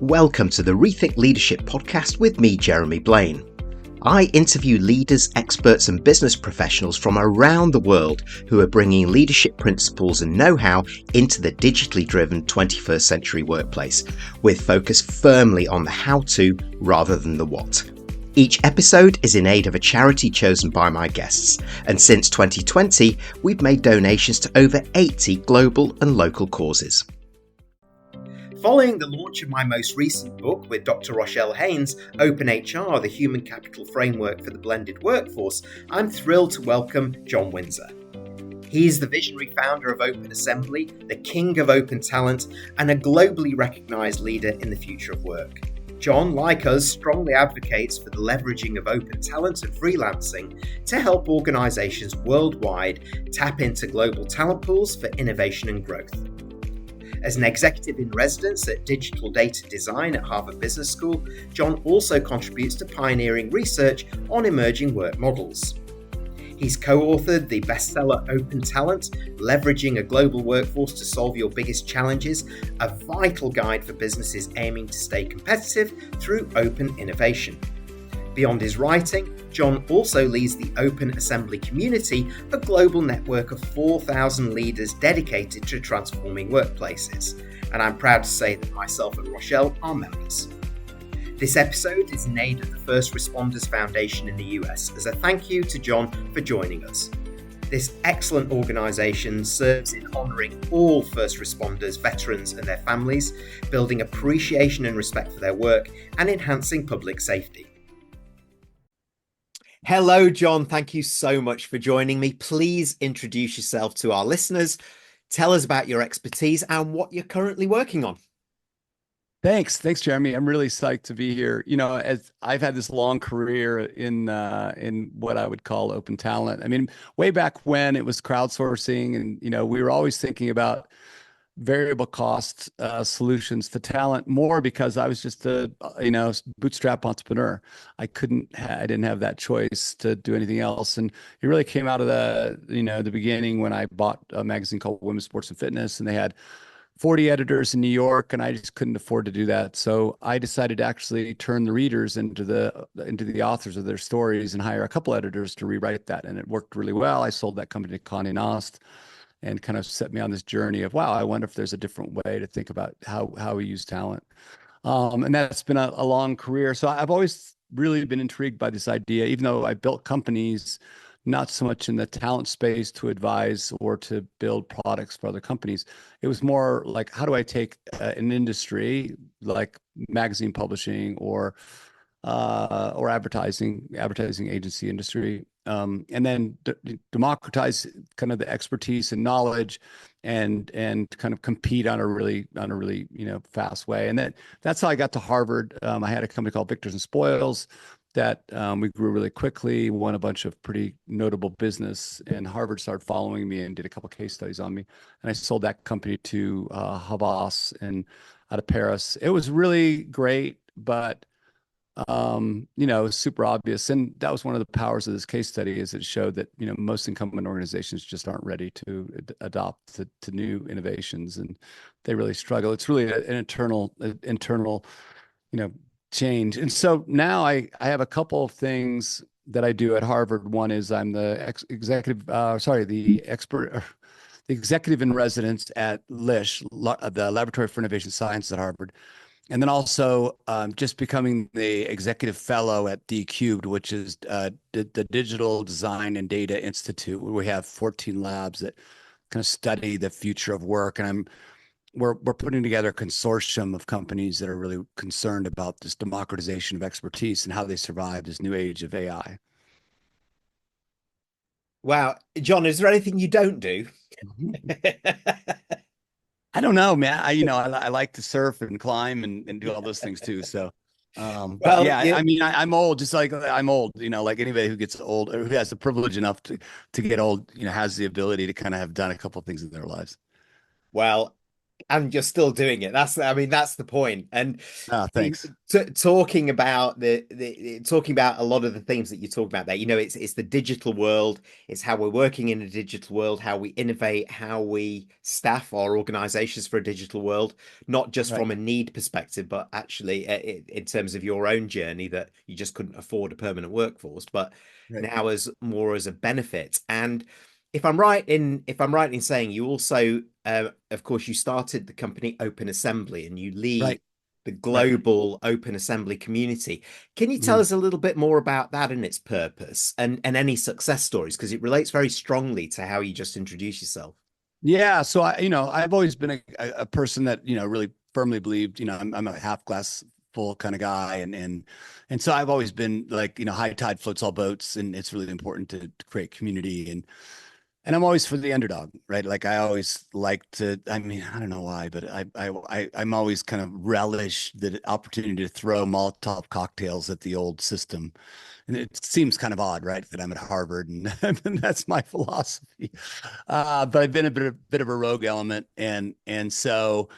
Welcome to the Rethink Leadership podcast with me, Jeremy Blain. I interview leaders, experts and business professionals from around the world who are bringing leadership principles and know-how into the digitally driven 21st century workplace, with focus firmly on the how-to rather than the what. Each episode is in aid of a charity chosen by my guests, and since 2020, we've made donations to over 80 global and local causes. Following the launch of my most recent book with Dr. Rochelle Haynes, Open HR, the Human Capital Framework for the Blended Workforce, I'm thrilled to welcome John Winsor. He's the visionary founder of Open Assembly, the king of open talent, and a globally recognised leader in the future of work. John, like us, strongly advocates for the leveraging of open talent and freelancing to help organisations worldwide tap into global talent pools for innovation and growth. As an executive in residence at Digital Data Design at Harvard Business School, John also contributes to pioneering research on emerging work models. He's co-authored the bestseller Open Talent, Leveraging a Global Workforce to Solve Your Biggest Challenges, a vital guide for businesses aiming to stay competitive through open innovation. Beyond his writing, John also leads the Open Assembly community, a global network of 4,000 leaders dedicated to transforming workplaces. And I'm proud to say that myself and Rochelle are members. This episode is in aid of the First Responders Foundation in the US as a thank you to John for joining us. This excellent organisation serves in honouring all first responders, veterans and their families, building appreciation and respect for their work and enhancing public safety. Hello, John. Thank you so much for joining me. Please introduce yourself to our listeners. Tell us about your expertise and what you're currently working on. Thanks, Jeremy. I'm really psyched to be here. You know, as I've had this long career in what I would call open talent. I mean, way back when it was crowdsourcing, and we were always thinking about variable cost solutions to talent more because I was just a bootstrap entrepreneur. I didn't have that choice to do anything else, and it really came out of the beginning when I bought a magazine called Women's Sports and Fitness, and they had 40 editors in New York, and I just couldn't afford to do that. So I decided to actually turn the readers into the authors of their stories and hire a couple editors to rewrite that, and it worked really well. I sold that company to Condé Nast, and kind of set me on this journey of, wow, I wonder if there's a different way to think about how we use talent. And that's been a long career. So I've always really been intrigued by this idea, even though I built companies, not so much in the talent space to advise or to build products for other companies. It was more like, how do I take an industry like magazine publishing or advertising agency industry, and then democratize kind of the expertise and knowledge, and kind of compete on a really fast way. And that's how I got to Harvard. I had a company called Victors and Spoils that we grew really quickly, won a bunch of pretty notable business, and Harvard started following me and did a couple of case studies on me. And I sold that company to Havas and out of Paris. It was really great, but super obvious. And that was one of the powers of this case study, is it showed that, most incumbent organizations just aren't ready to adopt to new innovations, and they really struggle. It's really an internal, change. And so now I have a couple of things that I do at Harvard. One is I'm the executive in residence at LISH, the Laboratory for Innovation Science at Harvard. And then also just becoming the executive fellow at D-Cubed, which is the Digital Design and Data Institute, where we have 14 labs that kind of study the future of work. And we're putting together a consortium of companies that are really concerned about this democratization of expertise and how they survive this new age of AI. Wow. John, is there anything you don't do? I don't know, man. I like to surf and climb and do all those things too. So, I'm old, just like I'm old, like anybody who gets old or who has the privilege enough to get old, has the ability to kind of have done a couple of things in their lives. Well, and you're still doing it. That's the point. And Ah, thanks. talking about talking about a lot of the things that you talk about there, it's the digital world. It's how we're working in a digital world, how we innovate, how we staff our organizations for a digital world, not just Right. from a need perspective, but actually in terms of your own journey that you just couldn't afford a permanent workforce, but Right. now as more as a benefit. And if I'm right in saying you also, of course, you started the company Open Assembly and you lead Right. the Right. global Open Assembly community. Can you tell Mhm. us a little bit more about that and its purpose and any success stories? Because it relates very strongly to how you just introduced yourself. Yeah. So I've always been a person that, really firmly believed, I'm a half glass full kind of guy. And so I've always been like, high tide floats all boats, and it's really important to create community. And I'm always for the underdog, right? Like I always like to, I mean, I don't know why, but I'm always kind of relish the opportunity to throw Molotov cocktails at the old system. And it seems kind of odd, right? That I'm at Harvard and, and that's my philosophy. But I've been a bit of a rogue element. And so,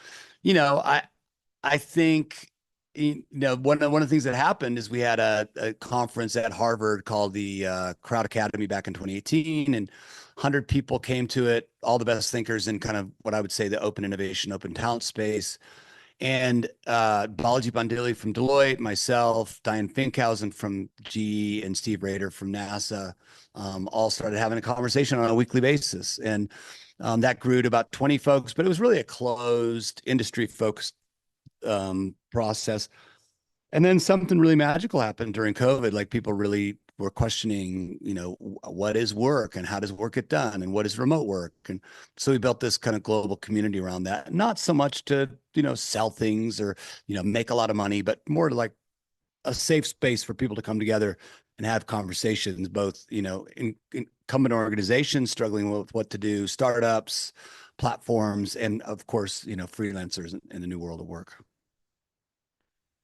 I think, one of the things that happened is we had a conference at Harvard called the Crowd Academy back in 2018, and 100 people came to it, all the best thinkers in kind of what I would say the open innovation, open talent space. And Balaji Bandili from Deloitte, myself, Diane Finkhausen from GE, and Steve Rader from NASA all started having a conversation on a weekly basis. And that grew to about 20 folks, but it was really a closed industry focused process. And then something really magical happened during COVID. Like people really were questioning, what is work and how does work get done and what is remote work? And so we built this kind of global community around that. Not so much to, sell things or, make a lot of money, but more to like a safe space for people to come together and have conversations, both, in incumbent organizations struggling with what to do, startups, platforms, and of course, freelancers in the new world of work.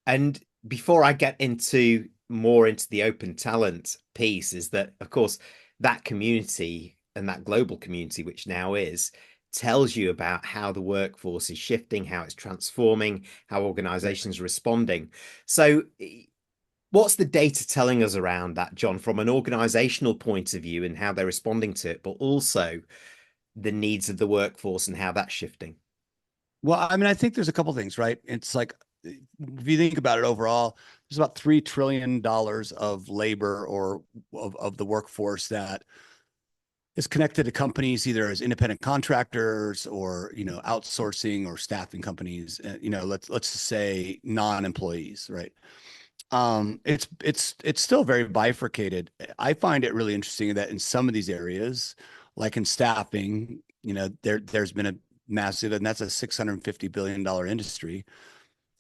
And before I get into more into the open talent piece, is that, of course, that community and that global community, which now is, tells you about how the workforce is shifting, how it's transforming, how Exactly. organizations are responding. So, what's the data telling us around that, John, from an organizational point of view and how they're responding to it, but also the needs of the workforce and how that's shifting? Well, I mean, I think there's a couple things, right? It's like if you think about it overall, there's about $3 trillion of labor or of the workforce that is connected to companies either as independent contractors or outsourcing or staffing companies. Let's just say non-employees, right? It's still very bifurcated. I find it really interesting that in some of these areas, like in staffing, there's been a massive, and that's a $650 billion industry.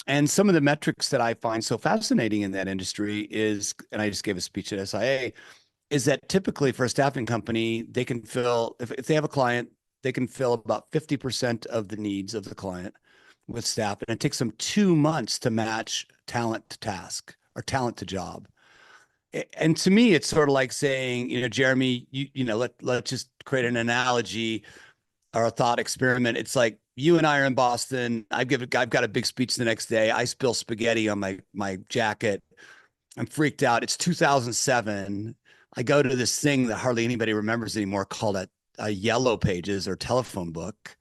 And some of the metrics that I find so fascinating in that industry is, and I just gave a speech at SIA, is that typically for a staffing company, they can fill, if they have a client, they can fill about 50% of the needs of the client with staff. And it takes them 2 months to match talent to task or talent to job. And to me, it's sort of like saying, Jeremy, let's just create an analogy or a thought experiment. It's like you and I are in Boston. I've got a big speech the next day. I spill spaghetti on my jacket. I'm freaked out. It's 2007. I go to this thing that hardly anybody remembers anymore called a yellow pages or telephone book.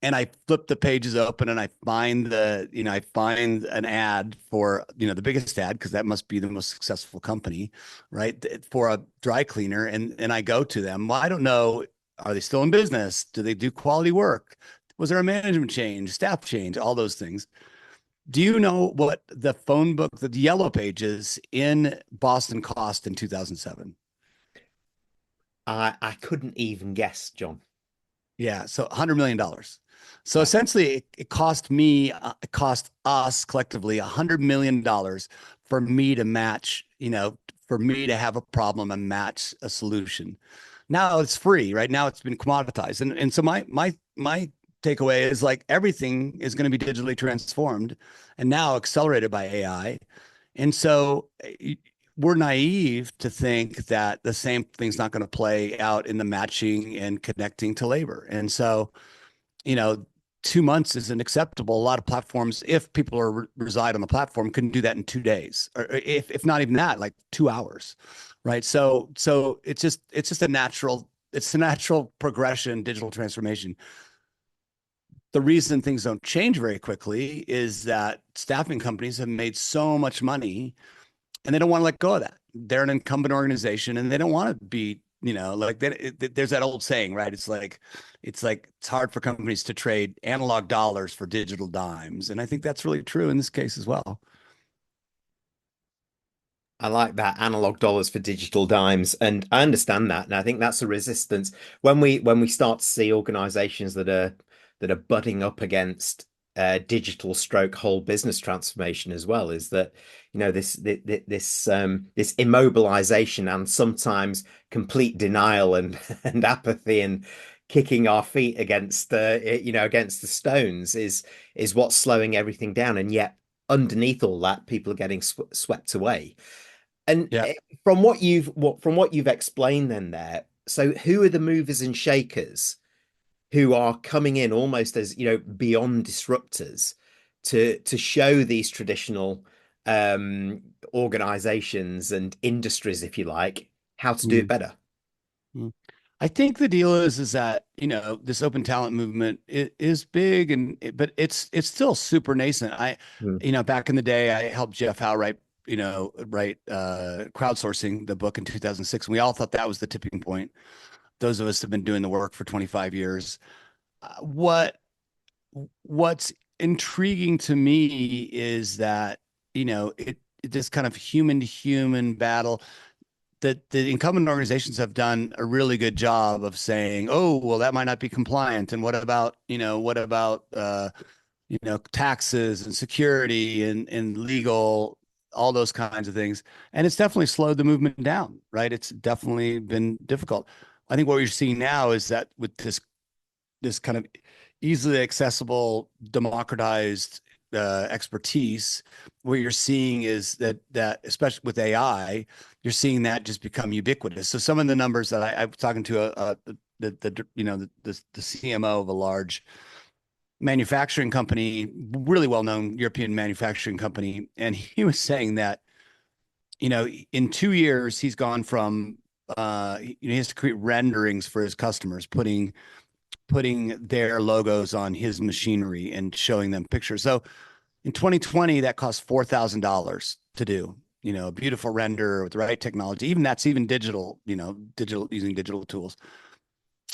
And I flip the pages open and I find an ad for, the biggest ad, because that must be the most successful company, right? For a dry cleaner. And I go to them. Well, I don't know. Are they still in business? Do they do quality work? Was there a management change, staff change, all those things? Do you know what the phone book, the yellow pages in Boston cost in 2007? I couldn't even guess, John. Yeah, so $100 million. So Wow. essentially, it cost us collectively $100 million for me to match, for me to have a problem and match a solution. Now it's free, right? Now it's been commoditized, and so my takeaway is like everything is going to be digitally transformed, and now accelerated by AI. And so we're naive to think that the same thing's not going to play out in the matching and connecting to labor. And so, you know, 2 months isn't acceptable. A lot of platforms, if people reside on the platform, can do that in 2 days, or if not even that, like 2 hours, right? So it's just a natural progression, digital transformation. The reason things don't change very quickly is that staffing companies have made so much money and they don't want to let go of that. They're an incumbent organization and they don't want to be, like that. There's that old saying, right? It's hard for companies to trade analog dollars for digital dimes. And I think that's really true in this case as well. I like that, analog dollars for digital dimes, and I understand that, and I think that's a resistance when we start to see organizations that are butting up against digital stroke whole business transformation as well. Is that this immobilization and sometimes complete denial and and apathy and kicking our feet against against the stones is what's slowing everything down, and yet underneath all that, people are getting swept away. And Yeah. from what you've explained then there, so who are the movers and shakers who are coming in almost as, beyond disruptors to show these traditional organizations and industries, if you like, how to do it Mm. better? Mm. I think the deal is that, this open talent movement is big but it's still super nascent. Mm. Back in the day, I helped Jeff Howe write crowdsourcing, the book in 2006. And we all thought that was the tipping point. Those of us have been doing the work for 25 years. What's intriguing to me is that, this kind of human to human battle that the incumbent organizations have done a really good job of saying, oh, well, that might not be compliant. And what about taxes and security and legal, all those kinds of things. And it's definitely slowed the movement down, right? It's definitely been difficult. I think what you're seeing now is that with this kind of easily accessible, democratized expertise, what you're seeing is that especially with AI, you're seeing that just become ubiquitous. So some of the numbers that I was talking to the CMO of a large manufacturing company, really well-known European manufacturing company, and he was saying that in 2 years he's gone from he has to create renderings for his customers, putting their logos on his machinery and showing them pictures. So in 2020, that cost $4,000 to do, a beautiful render with the right technology. Even digital, using digital tools.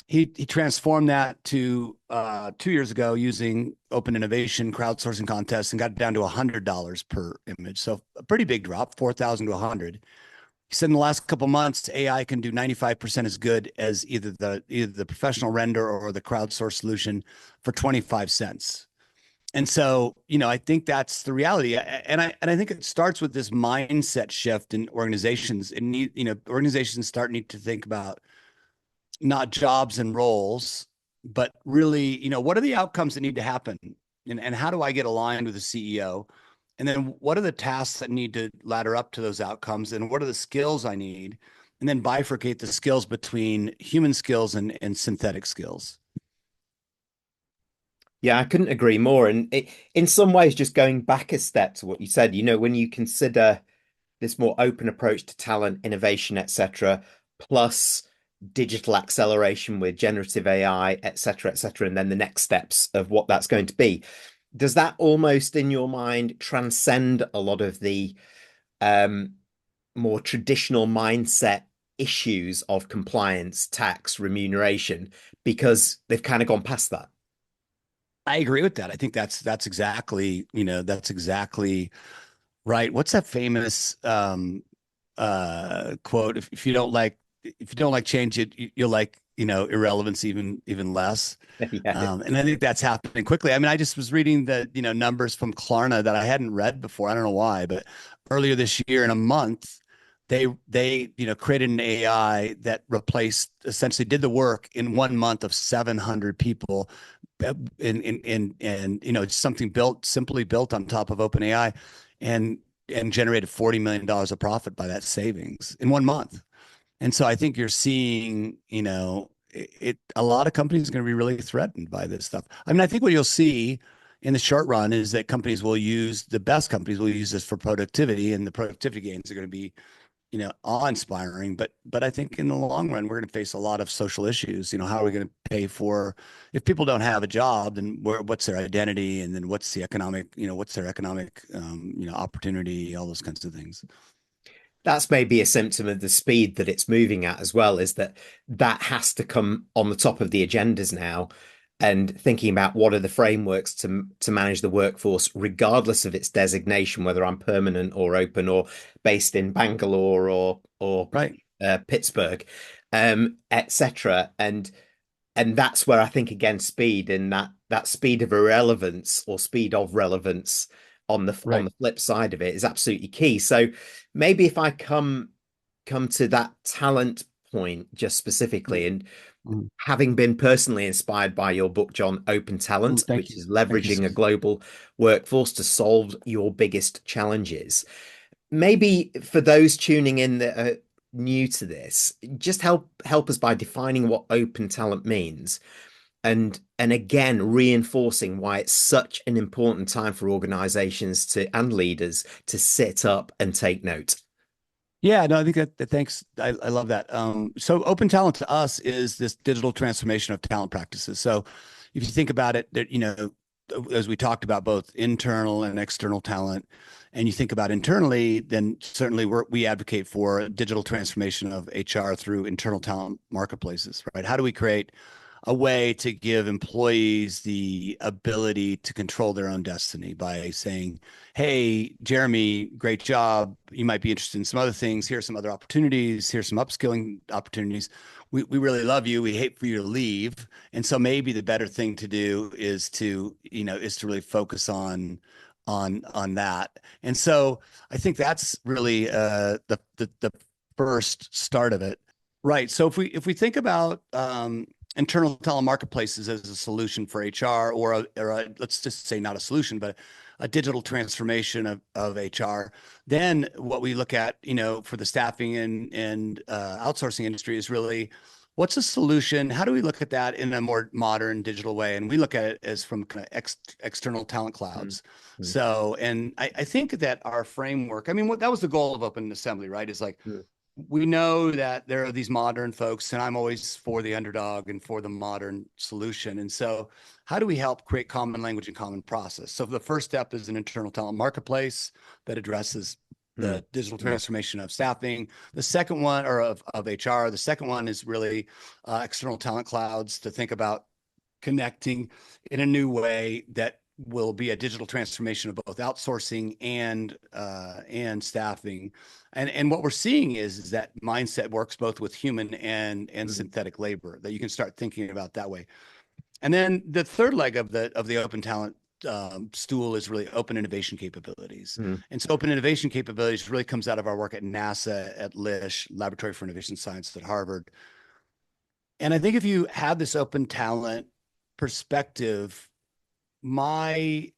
He transformed that to 2 years ago using open innovation crowdsourcing contests and got it down to $100 per image. So a pretty big drop, 4,000 to 100. He said in the last couple of months, AI can do 95% as good as either the professional render or the crowdsourced solution for 25 cents. And so, I think that's the reality. And I think it starts with this mindset shift in organizations. Organizations need to think about not jobs and roles, but really, what are the outcomes that need to happen? And how do I get aligned with the CEO? And then what are the tasks that need to ladder up to those outcomes? And what are the skills I need? And then bifurcate the skills between human skills and synthetic skills. Yeah, I couldn't agree more. And in some ways, just going back a step to what you said, when you consider this more open approach to talent, innovation, etc., plus digital acceleration with generative AI, etc., and then the next steps of what that's going to be. Does that almost, in your mind, transcend a lot of the more traditional mindset issues of compliance, tax, remuneration, because they've kind of gone past that? I agree with that. I think that's exactly, right. What's that famous quote? If you don't like change, you'll like, irrelevance even less. Yeah. And I think that's happening quickly. I mean, I just was reading the, numbers from Klarna that I hadn't read before. I don't know why, but earlier this year in a month, they created an AI that essentially did the work in 1 month of 700 people. And it's something simply built on top of OpenAI and generated $40 million of profit by that savings in 1 month. And so I think you're seeing, a lot of companies are going to be really threatened by this stuff. I mean, I think what you'll see in the short run is that the best companies will use this for productivity, and the productivity gains are going to be, awe-inspiring. But I think in the long run, we're going to face a lot of social issues. How are we going to pay for, if people don't have a job, then what's their identity, and then what's their economic, opportunity, all those kinds of things. That's maybe a symptom of the speed that it's moving at as well, is that has to come on the top of the agendas now, and thinking about what are the frameworks to manage the workforce regardless of its designation, whether I'm permanent or open or based in Bangalore or Right. Pittsburgh, etc. And that's where I think, again, speed, and that speed of irrelevance or speed of relevance on Right. the flip side of it is absolutely key. So maybe if I come to that talent point just specifically, and Mhm. having been personally inspired by your book, John, Open Talent, Thank which you. is Thank you, leveraging a sir. global workforce to solve your biggest challenges. Maybe for those tuning in that are new to this, just help us by defining what open talent means, and again reinforcing why it's such an important time for organizations to and leaders to sit up and take note. Yeah, no, I think thanks. I love that. So open talent to us is this digital transformation of talent practices. So if you think about it, that, as we talked about both internal and external talent, and you think about internally, then certainly we advocate for digital transformation of HR through internal talent marketplaces, right? How do we create a way to give employees the ability to control their own destiny by saying, hey, Jeremy, great job. You might be interested in some other things. Here's some other opportunities. Here's some upskilling opportunities. We really love you. We hate for you to leave. And so maybe the better thing to do is to really focus on that. And so I think that's really the first start of it. Right. So if we think about internal talent marketplaces as a solution for HR, let's just say not a solution, but a digital transformation of HR, then what we look at, for the staffing and outsourcing industry is really what's a solution? How do we look at that in a more modern digital way? And we look at it as from kind of external talent Mm, clouds. mm, So, and I think that our framework, I mean, that was the goal of Open Assembly, right? Is like, mm, we know that there are these modern folks, and I'm always for the underdog and for the modern solution. And so, how do we help create common language and common process? So, the first step is an internal talent marketplace that addresses mm, the digital mm, transformation of staffing. The second one, or of HR, the second one is really external talent clouds, to think about connecting in a new way that will be a digital transformation of both outsourcing and staffing. And what we're seeing is that mindset works both with human and mm, synthetic labor, that you can start thinking about that way. And then the third leg of the open talent stool is really open innovation capabilities. mm. And so open innovation capabilities really comes out of our work at NASA, at LISH, Laboratory for Innovation Science at Harvard. And I think if you have this open talent perspective, my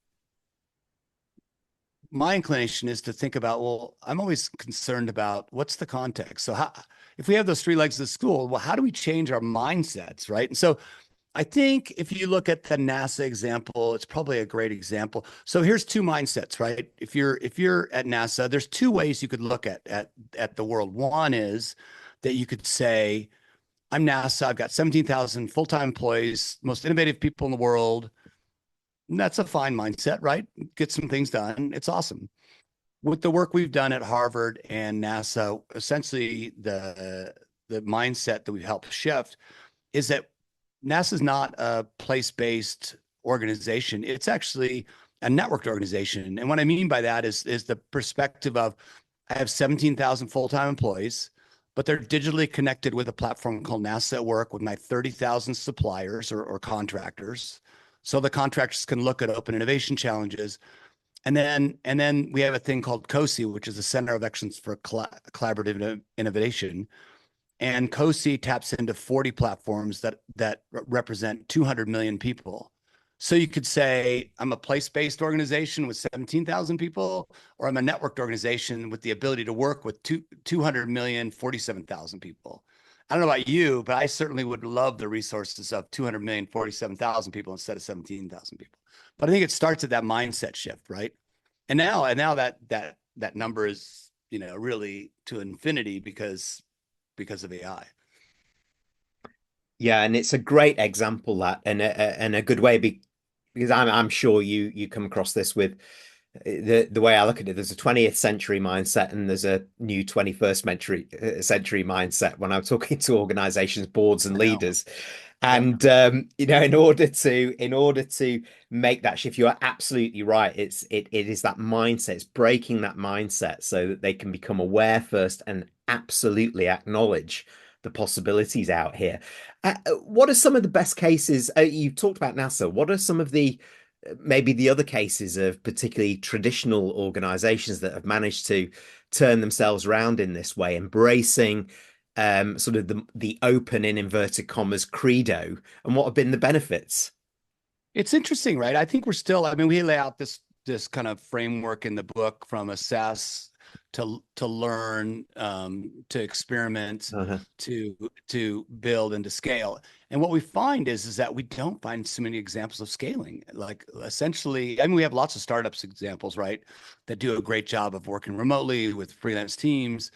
my inclination is to think about, well, I'm always concerned about what's the context. So if we have those three legs of the school, well, how do we change our mindsets, right? And so I think if you look at the NASA example, it's probably a great example. So here's two mindsets, right? If you're at NASA, there's two ways you could look at the world. One is that you could say, I'm NASA, I've got 17,000 full-time employees, most innovative people in the world. And that's a fine mindset, right? Get some things done. It's awesome. With the work we've done at Harvard and NASA, essentially the mindset that we've helped shift is that NASA is not a place-based organization. It's actually a networked organization. And what I mean by that is the perspective of, I have 17,000 full-time employees, but they're digitally connected with a platform called NASA at Work with my 30,000 suppliers or contractors. So the contractors can look at open innovation challenges. And then we have a thing called COSI, which is the Center of Excellence for Collaborative Innovation. And COSI taps into 40 platforms that represent 200 million people. So you could say, I'm a place-based organization with 17,000 people, or I'm a networked organization with the ability to work with 200 million, 47,000 people. I don't know about you, but I certainly would love the resources of 200 million, 47,000 people instead of 17,000 people. But I think it starts at that mindset shift, right? And now that number is, really to infinity because of AI. Yeah, and it's a great example that, and a good way because I'm sure you come across this with the way I look at it. There's a 20th century mindset and there's a new 21st century mindset when I'm talking to organizations, boards, and I know. leaders. Yep. And in order to make that shift, you are absolutely right. It is that mindset. It's breaking that mindset so that they can become aware first and absolutely acknowledge the possibilities out here. What are some of the best cases? You've talked about NASA. What are some of the maybe the other cases of particularly traditional organizations that have managed to turn themselves around in this way, embracing sort of the open in inverted commas credo, and what have been the benefits? It's interesting, right? I think we're still, I mean, we lay out this kind of framework in the book from assess to learn, to experiment, Uh-huh. to build and to scale. And what we find is that we don't find so many examples of scaling. Like essentially, I mean, we have lots of startups examples, right, that do a great job of working remotely with freelance teams.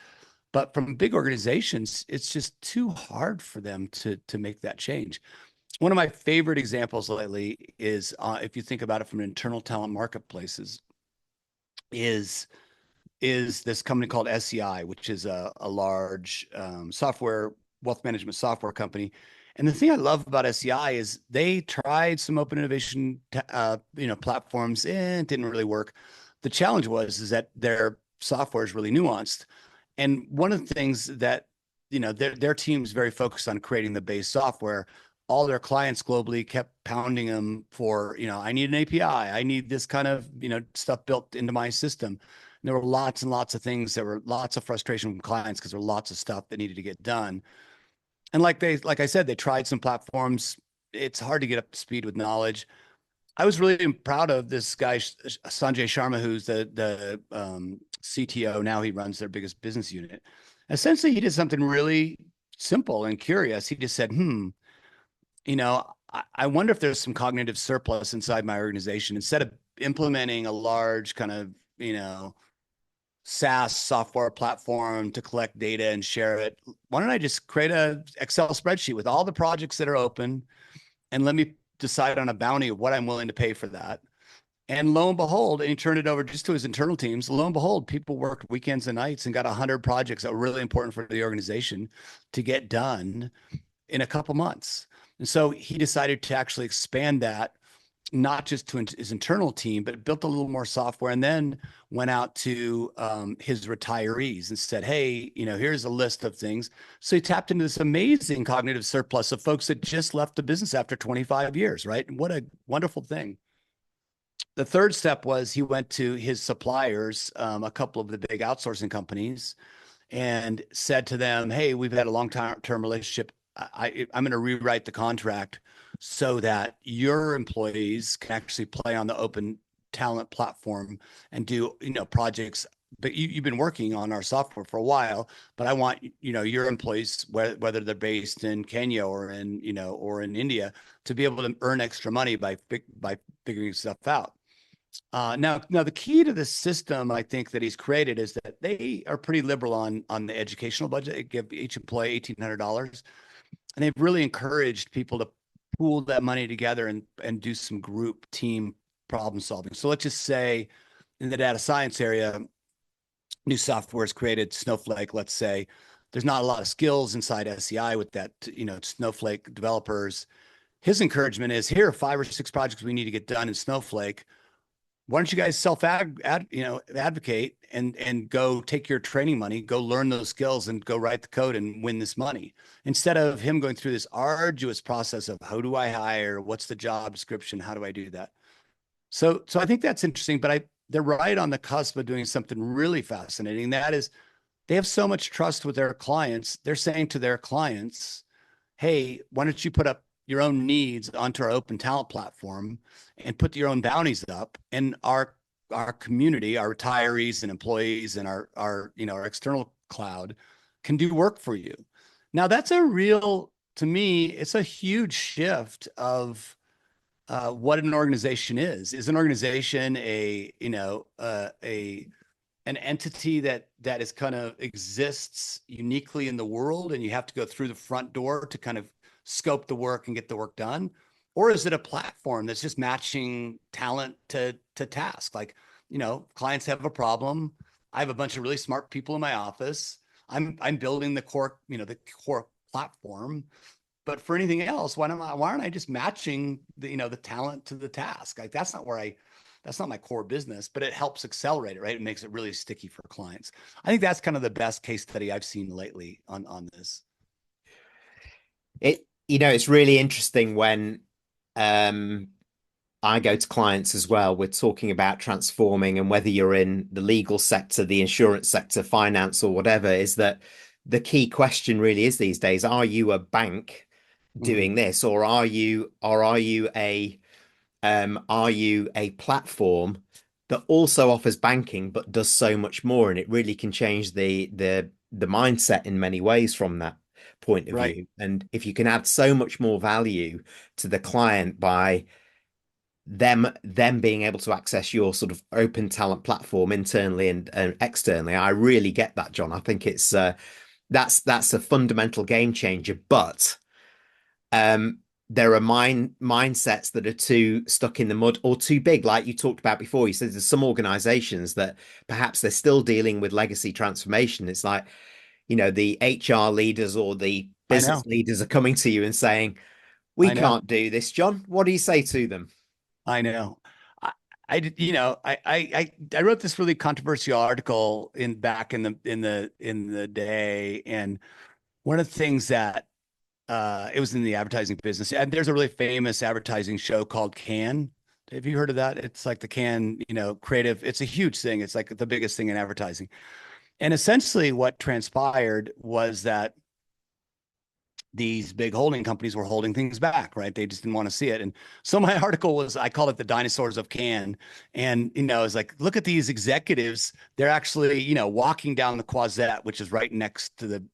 But from big organizations, it's just too hard for them to make that change. One of my favorite examples lately is, if you think about it from internal talent marketplaces, is is this company called SEI, which is a large software wealth management software company. And the thing I love about SEI is they tried some open innovation platforms and it didn't really work. The challenge was is that their software is really nuanced. And one of the things that, their team's very focused on creating the base software. All their clients globally kept pounding them for, I need an API. I need this kind of, stuff built into my system. And there were lots and lots of things. There were lots of frustration from clients because there were lots of stuff that needed to get done. And like I said, they tried some platforms. It's hard to get up to speed with knowledge. I was really proud of this guy, Sanjay Sharma, who's the CTO. Now he runs their biggest business unit. Essentially, he did something really simple and curious. He just said, I wonder if there's some cognitive surplus inside my organization. Instead of implementing a large kind of, SaaS software platform to collect data and share it, why don't I just create a Excel spreadsheet with all the projects that are open and let me decide on a bounty of what I'm willing to pay for that. And lo and behold, and he turned it over just to his internal teams. Lo and behold, people worked weekends and nights and got 100 projects that were really important for the organization to get done in a couple months. And so he decided to actually expand that, not just to his internal team, but built a little more software and then went out to his retirees and said, hey, here's a list of things. So he tapped into this amazing cognitive surplus of folks that just left the business after 25 years, right? And what a wonderful thing. The third step was he went to his suppliers, a couple of the big outsourcing companies, and said to them, hey, we've had a long-term relationship. I'm going to rewrite the contract so that your employees can actually play on the open talent platform and do, projects. But you've been working on our software for a while, but I want, your employees, whether they're based in Kenya or in India, to be able to earn extra money by figuring stuff out. Now, the key to the system, I think, that he's created is that they are pretty liberal on the educational budget. They give each employee $1,800, and they've really encouraged people to pool that money together and do some group team problem solving. So let's just say in the data science area, new software is created, Snowflake, let's say. There's not a lot of skills inside SEI with that, Snowflake developers. His encouragement is, here are 5 or 6 projects we need to get done in Snowflake. Why don't you guys advocate and go take your training money, go learn those skills and go write the code and win this money, instead of him going through this arduous process of how do I hire, what's the job description, how do I do that? So I think that's interesting, but they're right on the cusp of doing something really fascinating. That is, they have so much trust with their clients. They're saying to their clients, hey, why don't you put up your own needs onto our open talent platform and put your own bounties up, and our community, our retirees and employees and our external cloud can do work for you. Now that's a real, to me, it's a huge shift of what an organization is. Is an organization an entity that is kind of exists uniquely in the world, and you have to go through the front door to kind of scope the work and get the work done? Or is it a platform that's just matching talent to task? Like, clients have a problem. I have a bunch of really smart people in my office. I'm building the core platform. But for anything else, why aren't I just matching the talent to the task? Like that's not my core business, but it helps accelerate it, right? It makes it really sticky for clients. I think that's kind of the best case study I've seen lately on this. It's really interesting when um I go to clients as well. We're talking about transforming, and whether you're in the legal sector, the insurance sector, finance, or whatever, is that the key question really is these days: are you a bank Mhm. doing this, or are you a platform that also offers banking but does so much more? And it really can change the mindset in many ways from that point of Right. view. And if you can add so much more value to the client by them being able to access your sort of open talent platform internally and externally, I really get that, John. I think it's that's a fundamental game changer. But um, there are mindsets that are too stuck in the mud or too big, like you talked about before. You said there's some organizations that perhaps they're still dealing with legacy transformation. It's like, the HR leaders or the I business know. leaders are coming to you and saying, we I know. can't do this, John. What do you say to them? I know. I, I did, I wrote this really controversial article back in the day, and one of the things that it was in the advertising business, and there's a really famous advertising show called Cannes. Have you heard of that? It's like the Cannes, creative. It's a huge thing. It's like the biggest thing in advertising. And essentially, what transpired was that these big holding companies were holding things back, right? They just didn't want to see it. And so my article was, I called it the dinosaurs of Cannes. And, it's like, look at these executives. They're actually, walking down the Croisette, which is right next to the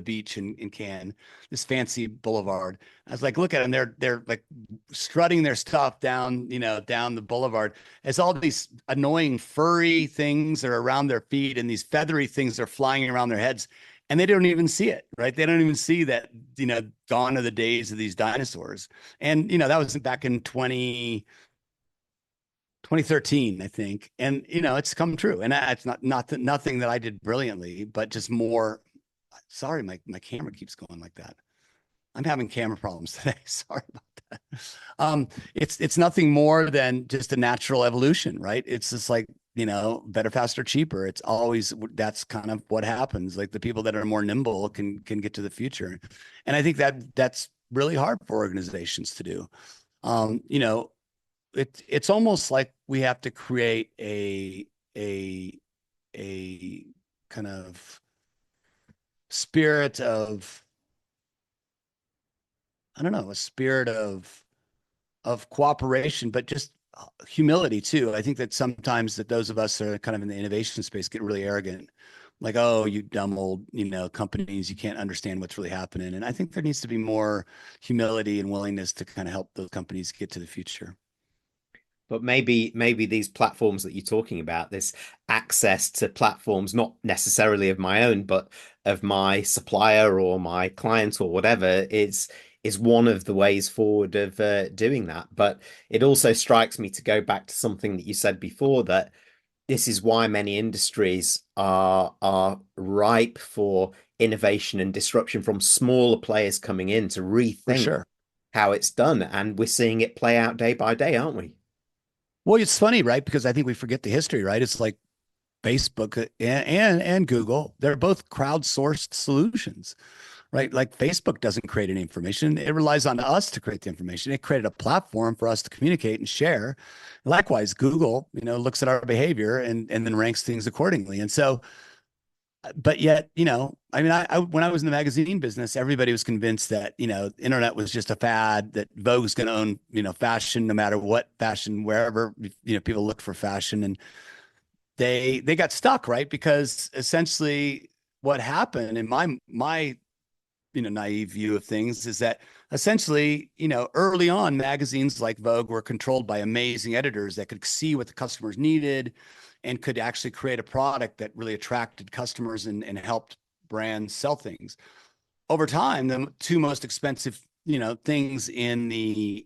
beach in Cannes, this fancy boulevard. I was like, look at them. They're like strutting their stuff down, down the boulevard. As all these annoying furry things are around their feet and these feathery things are flying around their heads, and they don't even see it, right? They don't even see that, gone are the days of these dinosaurs. And, that was back in 2013, I think. And, it's come true. And it's nothing that I did brilliantly, but just more. Sorry, my camera keeps going like that. I'm having camera problems today. Sorry about that. It's nothing more than just a natural evolution, right? It's just like, better, faster, cheaper. It's always, that's kind of what happens. Like the people that are more nimble can get to the future. And I think that's really hard for organizations to do. Um, you know, it's almost like we have to create a a kind of spirit of, I don't know, a spirit of cooperation, but just humility too. I think that sometimes that those of us that are kind of in the innovation space get really arrogant, like, oh, you dumb old, companies, you can't understand what's really happening. And I think there needs to be more humility and willingness to kind of help those companies get to the future. But maybe these platforms that you're talking about, this access to platforms, not necessarily of my own, but of my supplier or my client or whatever, is one of the ways forward of doing that. But it also strikes me to go back to something that you said before, that this is why many industries are ripe for innovation and disruption from smaller players coming in to For rethink sure. how it's done. And we're seeing it play out day by day, aren't we? Well, it's funny, right? Because I think we forget the history, right? It's like Facebook and Google, they're both crowdsourced solutions, right? Like Facebook doesn't create any information. It relies on us to create the information. It created a platform for us to communicate and share. Likewise, Google, looks at our behavior and then ranks things accordingly. And so, but yet, I mean, when I was in the magazine business, everybody was convinced that, internet was just a fad, that Vogue's going to own, fashion, no matter what fashion, wherever, people look for fashion. And they got stuck, right? Because essentially what happened in my naive view of things, is that essentially, early on, magazines like Vogue were controlled by amazing editors that could see what the customers needed and could actually create a product that really attracted customers and helped brands sell things. Over time, the two most expensive things in the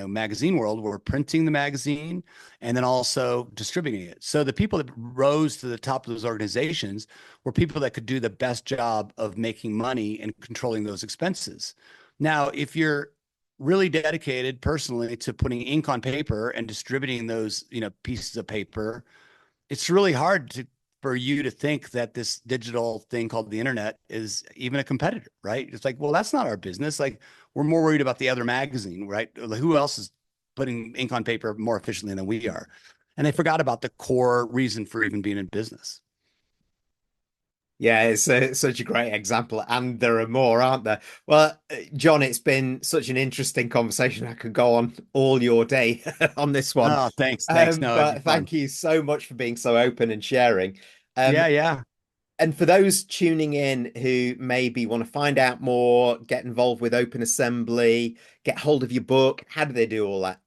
magazine world were printing the magazine and then also distributing it. So the people that rose to the top of those organizations were people that could do the best job of making money and controlling those expenses. Now, if you're really dedicated personally to putting ink on paper and distributing those pieces of paper, it's really hard for you to think that this digital thing called the internet is even a competitor, right? It's like, well, that's not our business. Like, we're more worried about the other magazine, right? Who else is putting ink on paper more efficiently than we are? And they forgot about the core reason for even being in business. Yeah, it's such a great example, and there are more, aren't there? Well, John, it's been such an interesting conversation. I could go on all your day on this one. Oh, thanks. No, it'd be But fun. thank you so much for being so open and sharing. Um, Yeah. and for those tuning in who maybe want to find out more, get involved with Open Assembly, get hold of your book, how do they do all that?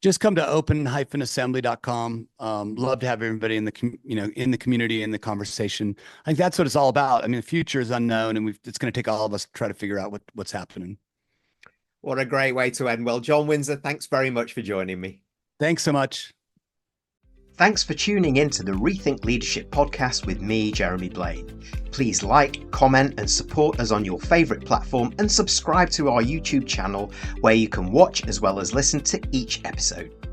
Just come to open-assembly.com. Love to have everybody in the community, in the conversation. I think that's what it's all about. I mean, the future is unknown, and it's going to take all of us to try to figure out what's happening. What a great way to end. Well, John Winsor, thanks very much for joining me. Thanks so much. Thanks for tuning in to the Rethink Leadership podcast with me, Jeremy Blain. Please like, comment, and support us on your favourite platform, and subscribe to our YouTube channel where you can watch as well as listen to each episode.